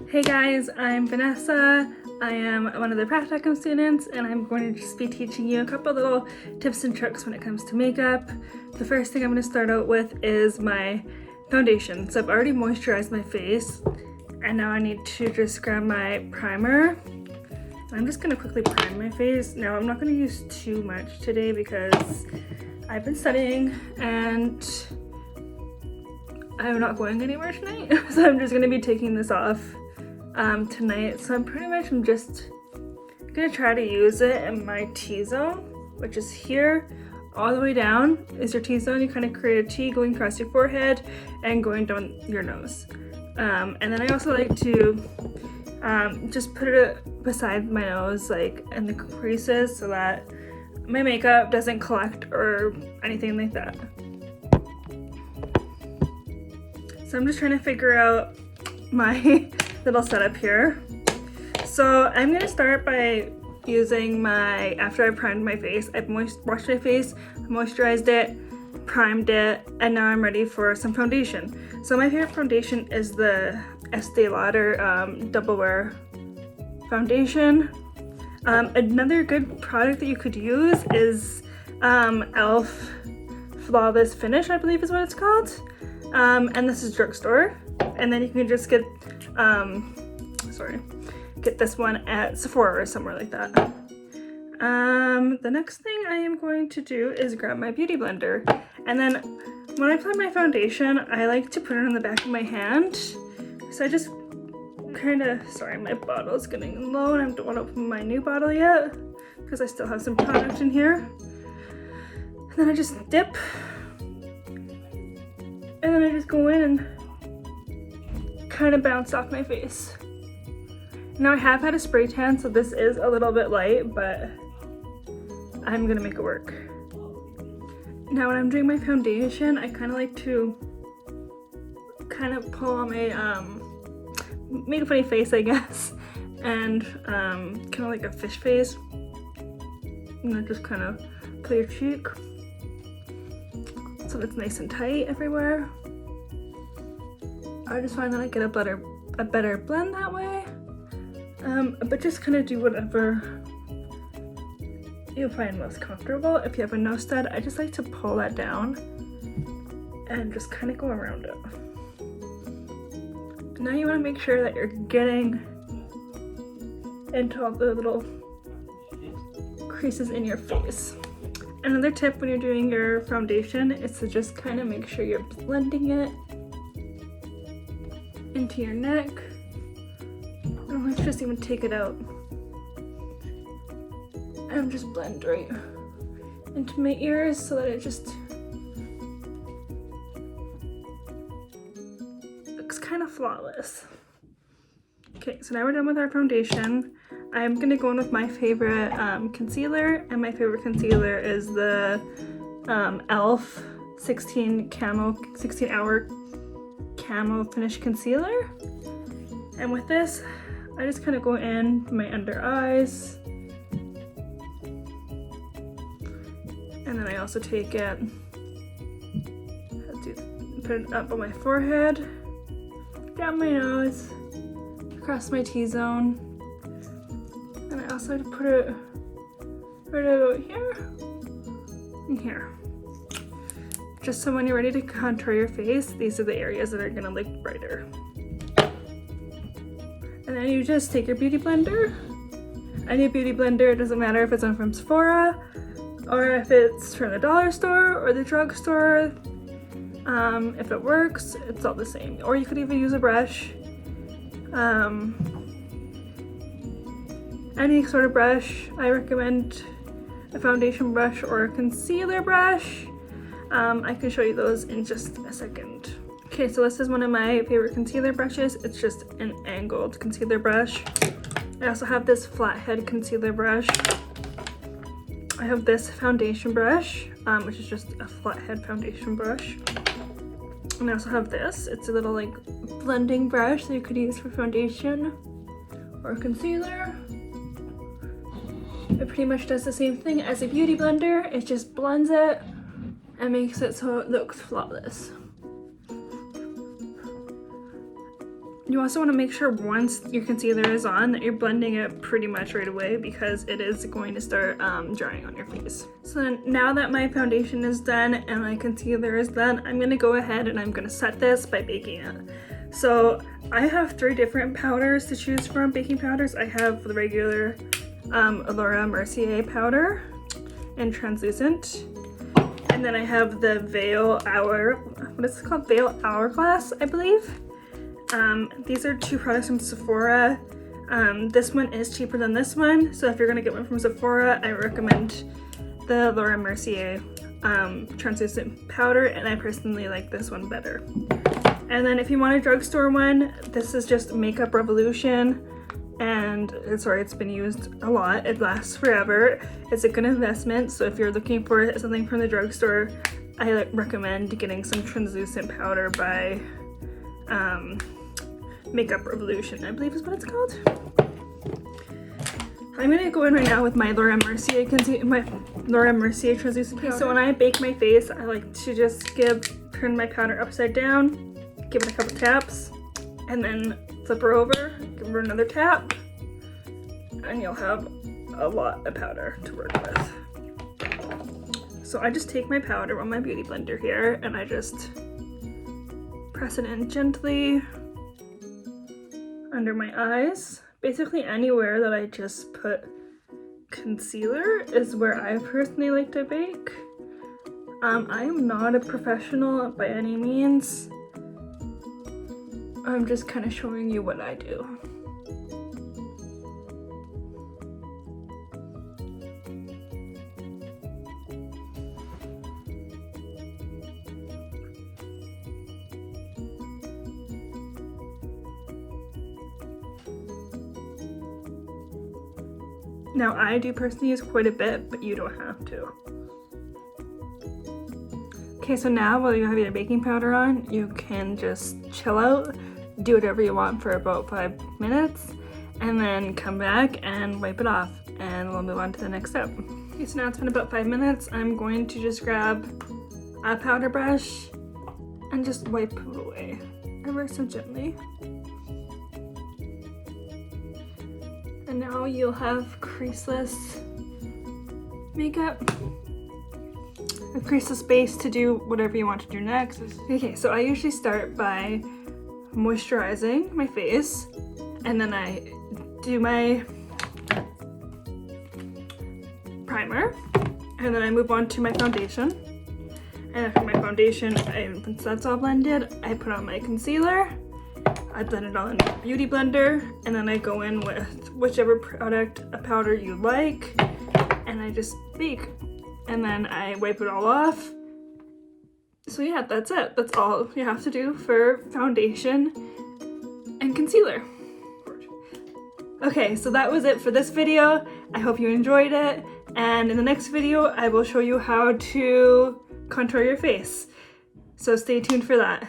Hey guys, I'm Vanessa. I am one of the practicum students and I'm going to just be teaching you a couple little tips and tricks when it comes to makeup. The first thing I'm going to start out with is my foundation. So I've already moisturized my face and now I need to just grab my primer. I'm just going to quickly prime my face. Now I'm not going to use too much today because I've been studying and I'm not going anywhere tonight. So I'm just going to be taking this off tonight. So I'm just gonna try to use it in my T-zone, which is here. All the way down is your T-zone. You kind of create a T going across your forehead and going down your nose. And then I also like to just put it beside my nose, like in the creases, so that my makeup doesn't collect or anything like that. So I'm just trying to figure out my little setup here. So I'm gonna start by using after I primed my face, I've washed my face, moisturized it, primed it, and now I'm ready for some foundation. So my favorite foundation is the Estee Lauder Double Wear foundation. Another good product that you could use is e.l.f. Flawless Finish, I believe is what it's called. And this is drugstore. And then you can just get get this one at Sephora or somewhere like that. The next thing I am going to do is grab my beauty blender, and then when I apply my foundation, I like to put it on the back of my hand. So I just sorry, my bottle is getting low and I don't want to open my new bottle yet because I still have some product in here. And then I just dip, and then I just go in and kind of bounce off my face. Now I have had a spray tan, so this is a little bit light, but I'm gonna make it work. Now when I'm doing my foundation, I kind of like to pull on my, make a funny face, I guess, and kind of like a fish face. And then just kind of pull your cheek so it's nice and tight everywhere. I just find that I get a better blend that way. But just kind of do whatever you find most comfortable. If you have a nose stud, I just like to pull that down and just kind of go around it. Now you want to make sure that you're getting into all the little creases in your face. Another tip when you're doing your foundation is to just kind of make sure you're blending it into your neck. And let's just even take it out and just blend right into my ears so that it just looks kind of flawless. Okay, so now we're done with our foundation. I'm gonna go in with my favorite concealer, and my favorite concealer is the e.l.f. 16 Hour Camo Finish Concealer. And with this, I just kind of go in my under eyes, and then I also take it, put it up on my forehead, down my nose, across my T-zone, and I also put it right about here and here. Just so when you're ready to contour your face, these are the areas that are gonna look brighter. And then you just take your beauty blender. Any beauty blender, it doesn't matter if it's from Sephora or if it's from the dollar store or the drugstore. If it works, it's all the same. Or you could even use a brush. Any sort of brush. I recommend a foundation brush or a concealer brush. I can show you those in just a second. Okay, so this is one of my favorite concealer brushes. It's just an angled concealer brush. I also have this flathead concealer brush. I have this foundation brush, which is just a flathead foundation brush. And I also have this. It's a little like blending brush that you could use for foundation or concealer. It pretty much does the same thing as a beauty blender. It just blends it and makes it so it looks flawless. You also want to make sure once your concealer is on that you're blending it pretty much right away, because it is going to start drying on your face. So then, now that my foundation is done and my concealer is done, I'm going to go ahead and I'm going to set this by baking it. So I have 3 different powders to choose from, baking powders. I have the regular Laura Mercier powder and translucent. And then I have the Veil Hourglass, I believe. These are 2 products from Sephora. This one is cheaper than this one, so if you're gonna get one from Sephora, I recommend the Laura Mercier translucent powder, and I personally like this one better. And then if you want a drugstore one, this is just Makeup Revolution, and it's been used a lot. It lasts forever. It's a good investment, so if you're looking for something from the drugstore, I recommend getting some translucent powder by Makeup Revolution, I believe is what it's called. I'm gonna go in right now with my Laura Mercier translucent powder. So when I bake my face, I like to just turn my powder upside down, give it a couple taps, and then flip her over, give her another tap, and you'll have a lot of powder to work with. So I just take my powder on my beauty blender here, and I just press it in gently under my eyes. Basically anywhere that I just put concealer is where I personally like to bake. I am not a professional by any means. I'm just kind of showing you what I do. Now, I do personally use quite a bit, but you don't have to. Okay, so now while you have your baking powder on, you can just chill out, do whatever you want for about 5 minutes, and then come back and wipe it off, and we'll move on to the next step. Okay, so now it's been about 5 minutes. I'm going to just grab a powder brush and just wipe it away ever so gently. And now you'll have creaseless makeup, a creaseless base to do whatever you want to do next. Okay, so I usually start by moisturizing my face, and then I do my primer, and then I move on to my foundation. And after my foundation, once that's all blended, I put on my concealer. I blend it all in a beauty blender, and then I go in with whichever powder you like, and I just bake, and then I wipe it all off. So yeah, that's it. That's all you have to do for foundation and concealer. Okay, so that was it for this video. I hope you enjoyed it, and in the next video I will show you how to contour your face. So stay tuned for that.